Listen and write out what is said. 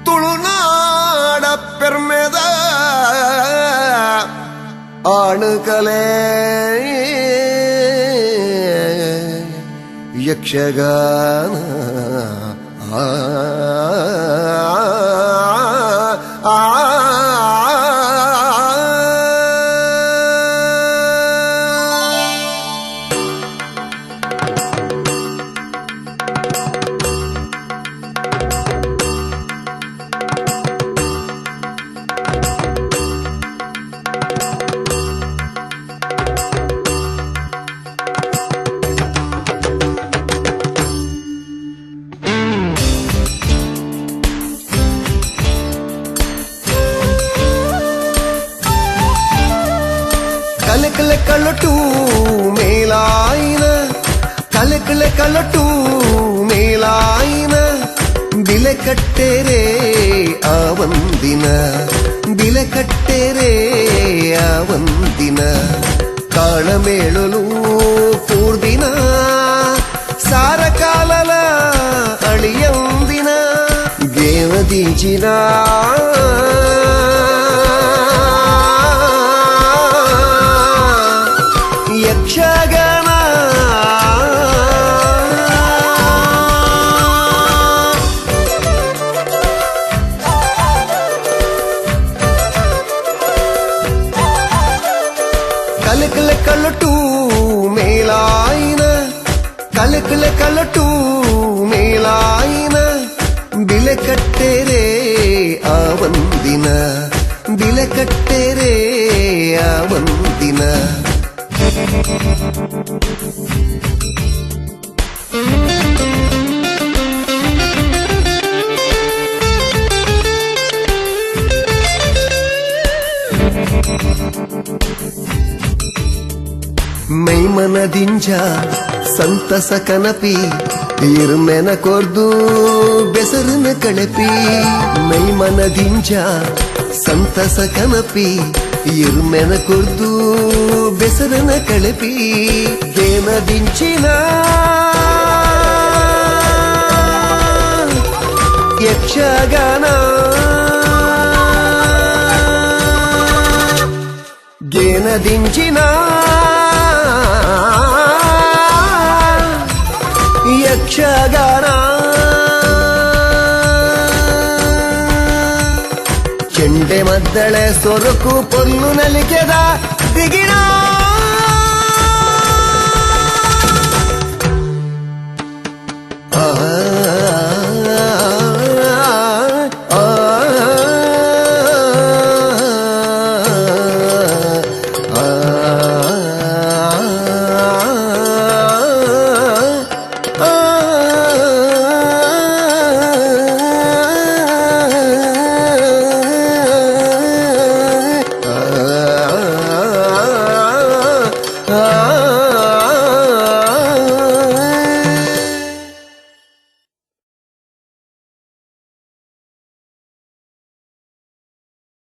ತುಳುನಾಡ ಪೆರ್ಮೆದ ಆಣುಕಲೆ ಯಕ್ಷಗಾನ ಕಲಕಲ ಕಲಟು ಮೇಲಾಯಿನ ಕಲಕಲ ಕಲಟು ಮೇಲಾಯಿನ ಬಿಲೆ ಕಟ್ಟೆರೆ ಆವಂದಿನ ಬಿಲೆ ಕಟ್ಟೆರೆ ಆವಂದಿನ ಕಾಳಮೇಳಲು ಕೂರ್ದಿನ ಸಾರಕಾಲಲ ಅಳಿಯಂದಿನ ದೇವದೀಚಿನ ಯಕ್ಷಗಾನ ಕಲಕಲ ಕಲಟು ಮೇಲಾಯಿನ ಕಲಕಲ ಕಲಟು ಮೇಲಾಯಿನ ಬಿಲೆ ಕಟ್ಟೆರೆ ಆವಂದಿನ ಬಿಲೆ ಕಟ್ಟೆರೆ ಆವಂದಿನ ಮೈಮನದಿಂಜ ಸಂತಸ ಕನಪಿ ಇರ್ಮೆನ ಕೊರ್ದು ಬೆಸರನ ಕಳಪಿ ಮೈಮನದಿಂಜ ಸಂತಸ ಕನಪಿ ಇರ್ಮೆನ ಕೊರ್ದು ಬೆಸರನ ಕಳಪಿ ದೇನದಿಂಚಿನ ಯಕ್ಷಗಾನ ಗೇನದಿಂಚಿನ ಯಕ್ಷಗಾನ ಚೆಂಡೆ ಮದ್ದಳೆ ಸೊರಕು ಪೊಲ್ಲು ನಲಿಕೆದ ದಿಗಿನ